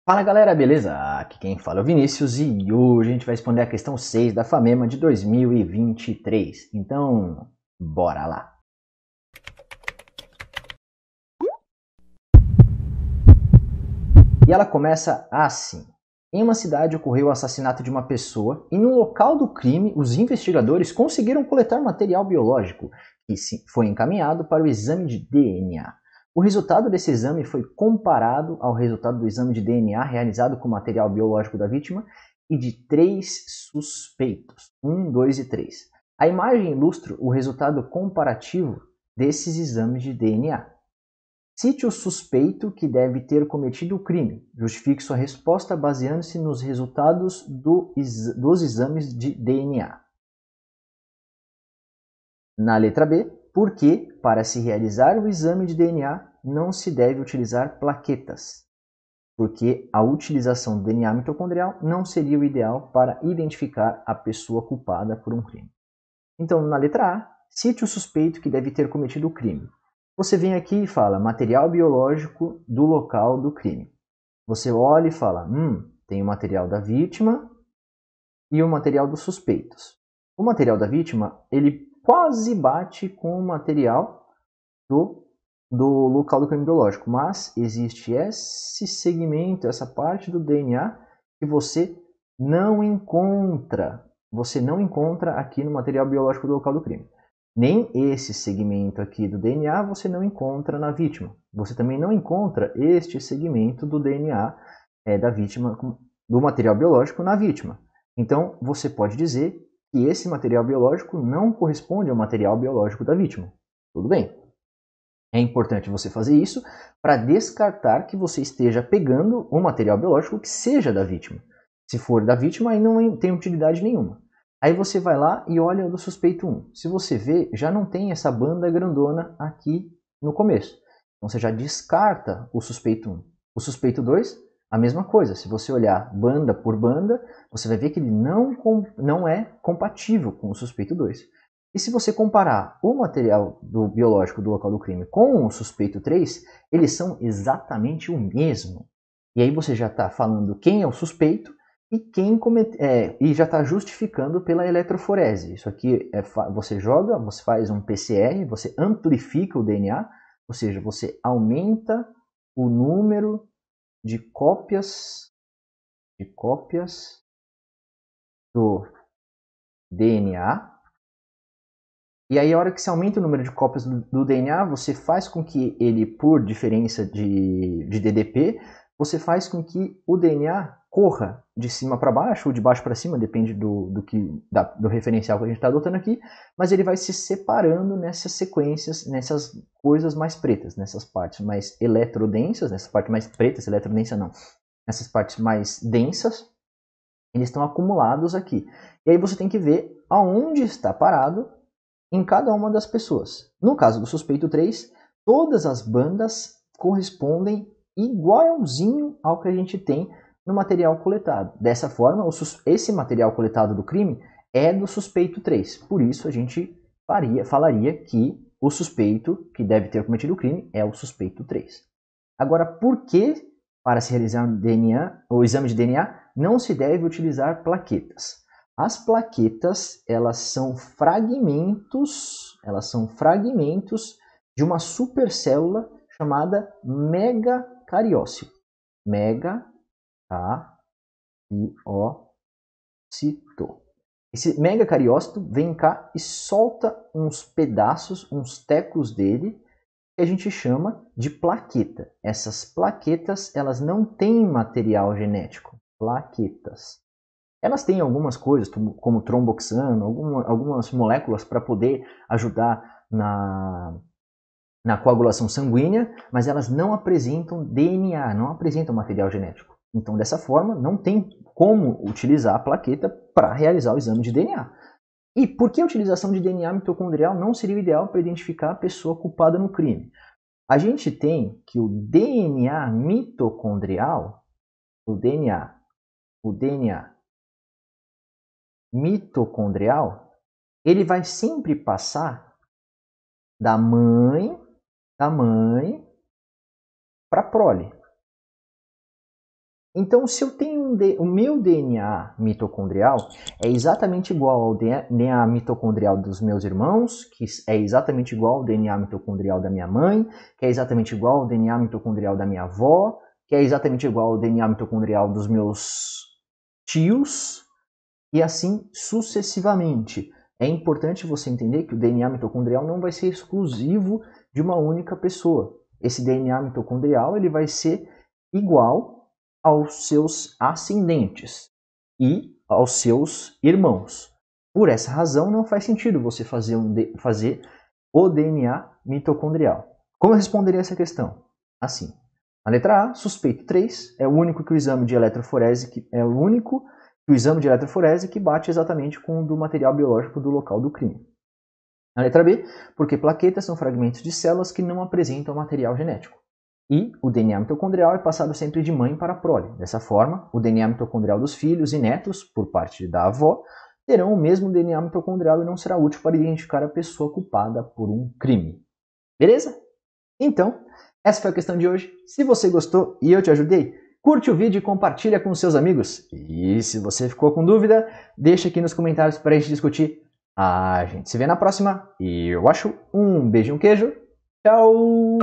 Fala galera, beleza? Aqui quem fala é o Vinícius e hoje a gente vai responder a questão 6 da FAMEMA de 2023. Então, bora lá! E ela começa assim. Em uma cidade ocorreu o assassinato de uma pessoa e no local do crime os investigadores conseguiram coletar material biológico que foi encaminhado para o exame de DNA. O resultado desse exame foi comparado ao resultado do exame de DNA realizado com o material biológico da vítima e de 3 suspeitos, 1, 2 e 3. A imagem ilustra o resultado comparativo desses exames de DNA. Cite o suspeito que deve ter cometido o crime. Justifique sua resposta baseando-se nos resultados dos exames de DNA. Na letra B, por que, para se realizar o exame de DNA, não se deve utilizar plaquetas? Porque a utilização do DNA mitocondrial não seria o ideal para identificar a pessoa culpada por um crime. Então, na letra A, cite o suspeito que deve ter cometido o crime. Você vem aqui e fala material biológico do local do crime. Você olha e fala, tem o material da vítima e o material dos suspeitos. O material da vítima, ele quase bate com o material do local do crime biológico, mas existe esse segmento, essa parte do DNA que você não encontra. Você não encontra aqui no material biológico do local do crime. Nem esse segmento aqui do DNA você não encontra na vítima. Você também não encontra este segmento do DNA da vítima, do material biológico na vítima. Então, você pode dizer que esse material biológico não corresponde ao material biológico da vítima. Tudo bem. É importante você fazer isso para descartar que você esteja pegando um material biológico que seja da vítima. Se for da vítima, aí não tem utilidade nenhuma. Aí você vai lá e olha o do suspeito 1. Se você vê, já não tem essa banda grandona aqui no começo. Então você já descarta o suspeito 1. O suspeito 2, a mesma coisa. Se você olhar banda por banda, você vai ver que ele não é compatível com o suspeito 2. E se você comparar o material biológico do local do crime com o suspeito 3, eles são exatamente o mesmo. E aí você já está falando quem é o suspeito e e já está justificando pela eletroforese. Isso aqui você joga, você faz um PCR, você amplifica o DNA, ou seja, você aumenta o número de cópias do DNA. E aí, a hora que você aumenta o número de cópias do DNA, você faz com que ele, por diferença de DDP, você faz com que o DNA corra de cima para baixo ou de baixo para cima, depende do referencial que a gente está adotando aqui, mas ele vai se separando nessas sequências, nessas coisas mais pretas, nessas partes mais eletrodensas, nessas partes mais pretas, eletrodensa não, nessas partes mais densas, eles estão acumulados aqui. E aí você tem que ver aonde está parado em cada uma das pessoas. No caso do suspeito 3, todas as bandas correspondem igualzinho ao que a gente tem no material coletado. Dessa forma, esse material coletado do crime é do suspeito 3. Por isso, a gente falaria que o suspeito que deve ter cometido o crime é o suspeito 3. Agora, por que, para se realizar o exame de DNA, não se deve utilizar plaquetas? As plaquetas, elas são fragmentos de uma supercélula chamada megacariócito. Megacariócito. Esse megacariócito vem cá e solta uns pedaços, uns tecos dele, que a gente chama de plaqueta. Essas plaquetas, elas não têm material genético. Plaquetas. Elas têm algumas coisas, como tromboxano, algumas moléculas para poder ajudar na coagulação sanguínea, mas elas não apresentam DNA, não apresentam material genético. Então, dessa forma, não tem como utilizar a plaqueta para realizar o exame de DNA. E por que a utilização de DNA mitocondrial não seria o ideal para identificar a pessoa culpada no crime? A gente tem que o DNA mitocondrial, o DNA mitocondrial, ele vai sempre passar da mãe para a prole. Então, se eu tenho o meu DNA mitocondrial é exatamente igual ao DNA mitocondrial dos meus irmãos, que é exatamente igual ao DNA mitocondrial da minha mãe, que é exatamente igual ao DNA mitocondrial da minha avó, que é exatamente igual ao DNA mitocondrial dos meus tios, e assim sucessivamente. É importante você entender que o DNA mitocondrial não vai ser exclusivo de uma única pessoa. Esse DNA mitocondrial ele vai ser igual aos seus ascendentes e aos seus irmãos. Por essa razão, não faz sentido você fazer o DNA mitocondrial. Como eu responderia essa questão? Assim, a letra A, suspeito 3, é o único que o exame de eletroforese que bate exatamente com o do material biológico do local do crime. A letra B, porque plaquetas são fragmentos de células que não apresentam material genético. E o DNA mitocondrial é passado sempre de mãe para prole. Dessa forma, o DNA mitocondrial dos filhos e netos, por parte da avó, terão o mesmo DNA mitocondrial e não será útil para identificar a pessoa culpada por um crime. Beleza? Então, essa foi a questão de hoje. Se você gostou e eu te ajudei, curte o vídeo e compartilha com seus amigos. E se você ficou com dúvida, deixa aqui nos comentários para a gente discutir. A gente se vê na próxima e eu acho um beijo e um queijo. Tchau!